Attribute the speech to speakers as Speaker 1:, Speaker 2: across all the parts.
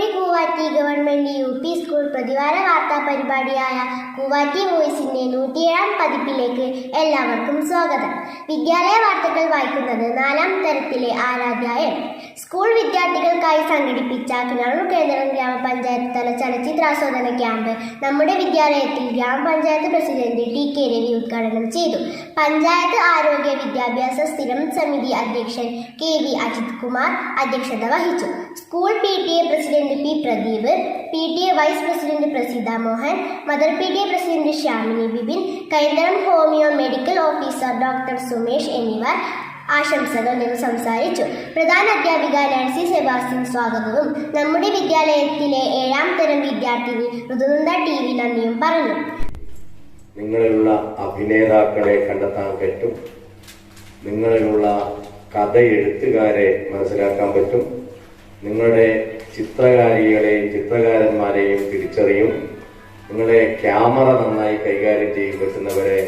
Speaker 1: തലക്കുടി കൂവാറ്റി government UP. School പ്രതിവാര വാർത്താ പരിപാടിയായ കൂവാറ്റി വോയിസിന്റെ 107ാം പതിപ്പിലേക്ക് എല്ലാവർക്കും സ്വാഗതം. വിദ്യാലയ വാർത്തകൾ വായിക്കുന്നത് 4ാം തരത്തിലെ ആരാധ്യായൻ. സ്കൂൾ വിദ്യാർത്ഥികൾക്കായി സംഘടിപ്പിച്ച കിണറൂർ കേന്ദ്രം ഗ്രാമപഞ്ചായത്ത് തല ചലച്ചിത്രാസ്വാദന ക്യാമ്പ് നമ്മുടെ വിദ്യാലയത്തിൽ ഗ്രാമപഞ്ചായത്ത് പ്രസിഡന്റ് ടി.കെ. രവി ഉദ്ഘാടനം ചെയ്തു. പഞ്ചായത്ത് ആരോഗ്യ വിദ്യാഭ്യാസ സ്ഥിരം സമിതി അധ്യക്ഷൻ കെ.വി. അജിത് കുമാർ അധ്യക്ഷത വഹിച്ചു. School PTA president P. Pradeep, PTA vice president Praseetha Mohan, mother PTA president Shyamini Bibin, Kainthalam homoeo medical officer doctor Sumesh എന്നിവർ ആശംസകൾ നിന്ന് സംസാരിച്ചു. പ്രധാന അധ്യാപിക നാൻസി സെബാസ്റ്റ്യൻ സ്വാഗതവും നമ്മുടെ വിദ്യാലയത്തിലെ 7ാം തരം വിദ്യാർത്ഥിനി ഋതുനന്ദ TV നന്ദിയും പറഞ്ഞു.
Speaker 2: നിങ്ങളിലുള്ള അഭിനേതാക്കളെ കണ്ടെത്താൻ പറ്റും, നിങ്ങളിലുള്ള കഥ എഴുത്തുകാരെ മനസ്സിലാക്കാൻ പറ്റും, നിങ്ങളുടെ ചിത്രകാരികളെയും ചിത്രകാരന്മാരെയും തിരിച്ചറിയും, നിങ്ങളെ ക്യാമറ നന്നായി കൈകാര്യം ചെയ്യാൻ പറ്റുന്നവരെ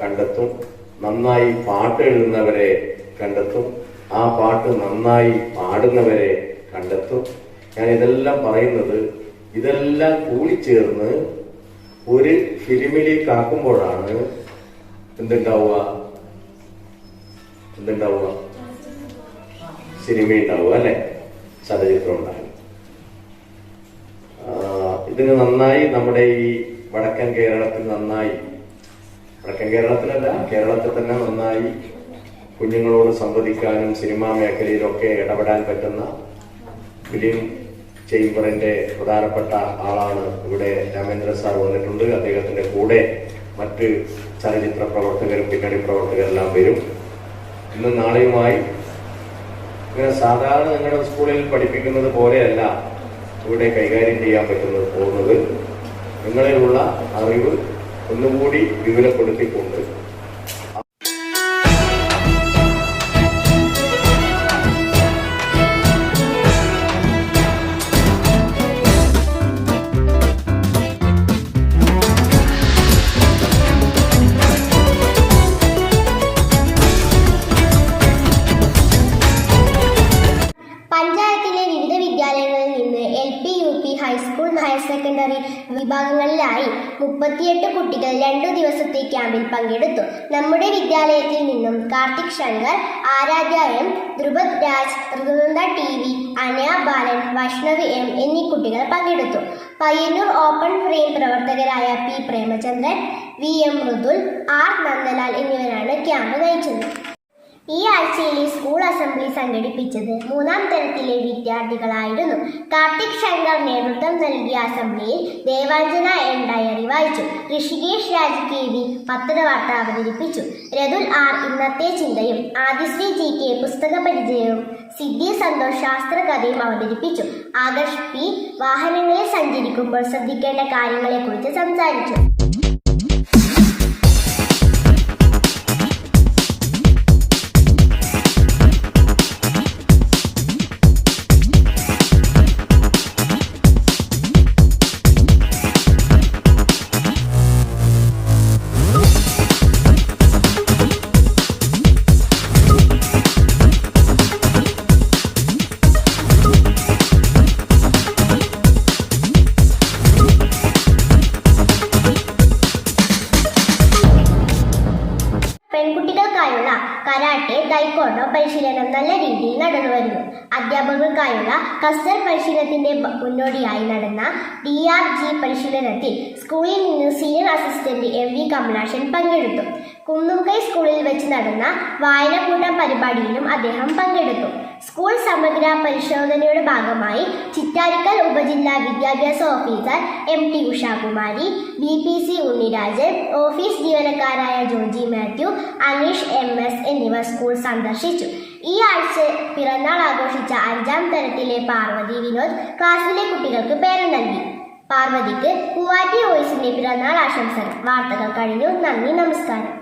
Speaker 2: കണ്ടെത്തും, നന്നായി പാട്ട് എഴുതുന്നവരെ കണ്ടെത്തും, ആ പാട്ട് നന്നായി പാടുന്നവരെ കണ്ടെത്തും. ഞാൻ ഇതെല്ലാം പറയുന്നത് ഇതെല്ലാം കൂടിച്ചേർന്ന് ഒരു ഫിലിമിലേക്ക് ആക്കുമ്പോഴാണ് എന്തുണ്ടാവുക സിനിമ ഉണ്ടാവുക, അല്ലെ? ചലച്ചിത്രം ഉണ്ടാകും. ഇതിന് നന്നായി നമ്മുടെ ഈ വടക്കൻ കേരളത്തിൽ വടക്കൻ കേരളത്തിലല്ല, കേരളത്തിൽ തന്നെ നന്നായി കുഞ്ഞുങ്ങളോട് സംവദിക്കാനും സിനിമാ മേഖലയിലൊക്കെ ഇടപെടാൻ പറ്റുന്ന ഫിലിം ചേംബറിന്റെ പ്രധാനപ്പെട്ട ആളാണ് ഇവിടെ രാമേന്ദ്ര സാർ വന്നിട്ടുണ്ട്. അദ്ദേഹത്തിന്റെ കൂടെ മറ്റ് ചലച്ചിത്ര പ്രവർത്തകരും പിന്നണി പ്രവർത്തകരെല്ലാം വരും. ഇന്നും നാളെയുമായി ഇങ്ങനെ സാധാരണ നിങ്ങളുടെ സ്കൂളിൽ പഠിപ്പിക്കുന്നത് പോലെയല്ല ഇവിടെ കൈകാര്യം ചെയ്യാൻ പോകുന്നത്. നിങ്ങളിലുള്ള അറിവ് ഒന്നുകൂടി വിപുലപ്പെടുത്തിക്കൊണ്ട്
Speaker 1: പഞ്ചായത്തിലെ വിവിധ വിദ്യാലയങ്ങളിൽ നിന്ന് LP, UP, high school, higher secondary വിഭാഗങ്ങളിലായി 38 കുട്ടികൾ 2 ദിവസത്തെ ക്യാമ്പിൽ പങ്കെടുത്തു. നമ്മുടെ വിദ്യാലയത്തിൽ നിന്നും കാർത്തിക് ശങ്കർ, ആരാധ്യ M, ധ്രുപദ് രാജ്, ഋതുനന്ദ TV, അനയ ബാലൻ, വൈഷ്ണവി M എന്നീ കുട്ടികൾ പങ്കെടുത്തു. പയ്യന്നൂർ ഓപ്പൺ ഫ്രെയിം പ്രവർത്തകരായ P. Premachandran, VM Mridul, R. Nandalal എന്നിവരാണ് ക്യാമ്പ് നയിച്ചത്. ഈ ആഴ്ചയിലെ സ്കൂൾ അസംബ്ലി സംഘടിപ്പിച്ചത് 3ാം തരത്തിലെ വിദ്യാർത്ഥികളായിരുന്നു. കാർത്തിക് ശങ്കർ നേതൃത്വം നൽകിയ അസംബ്ലിയിൽ ദേവാഞ്ജന M ഡയറി വായിച്ചു. ഋഷികേഷ് രാജ് KV പത്രവാർത്ത അവതരിപ്പിച്ചു. രതുൽ R ഇന്നത്തെ ചിന്തയും, ആദിശ്രീ GK പുസ്തക പരിചയവും, സിദ്ധി സന്തോഷ് ശാസ്ത്രകഥയും അവതരിപ്പിച്ചു. ആകർഷ് P വാഹനങ്ങളിൽ സഞ്ചരിക്കുമ്പോൾ ശ്രദ്ധിക്കേണ്ട കാര്യങ്ങളെക്കുറിച്ച് സംസാരിച്ചു. പെൺകുട്ടികൾക്കായുള്ള കരാട്ടെ, തൈക്കോണ്ടോ പരിശീലനം നല്ല രീതിയിൽ നടന്നു വരുന്നു. അധ്യാപകർക്കായുള്ള കസർ പരിശീലനത്തിന്റെ മുന്നോടിയായി നടന്ന DRG പരിശീലനത്തിൽ സ്കൂളിൽ നിന്ന് സീനിയർ അസിസ്റ്റന്റ് MV കമലാക്ഷൻ പങ്കെടുത്തു. കുന്നുംകൈ സ്കൂളിൽ വെച്ച് നടന്ന വായനക്കൂട്ടം പരിപാടിയിലും അദ്ദേഹം പങ്കെടുത്തു. സ്കൂൾ സമഗ്ര പരിശോധനയുടെ ഭാഗമായി ചിറ്റാരിക്കൽ ഉപജില്ലാ വിദ്യാഭ്യാസ officer MT Ushakumari, BPC Unnirajan, office ജീവനക്കാരായ ജോജി മാത്യു, അനീഷ് MS എന്നിവർ സ്കൂൾ സന്ദർശിച്ചു. ഈ ആഴ്ച പിറന്നാൾ ആഘോഷിച്ച 5ാം തരത്തിലെ പാർവതി വിനോദ് ക്ലാസ്സിലെ കുട്ടികൾക്ക് പേര് നൽകി. പാർവതിക്ക് കൂവാറ്റി വോയിസിന്റെ പിറന്നാൾ ആശംസകൾ. വാർത്തകൾ കഴിഞ്ഞു. നന്ദി, നമസ്കാരം.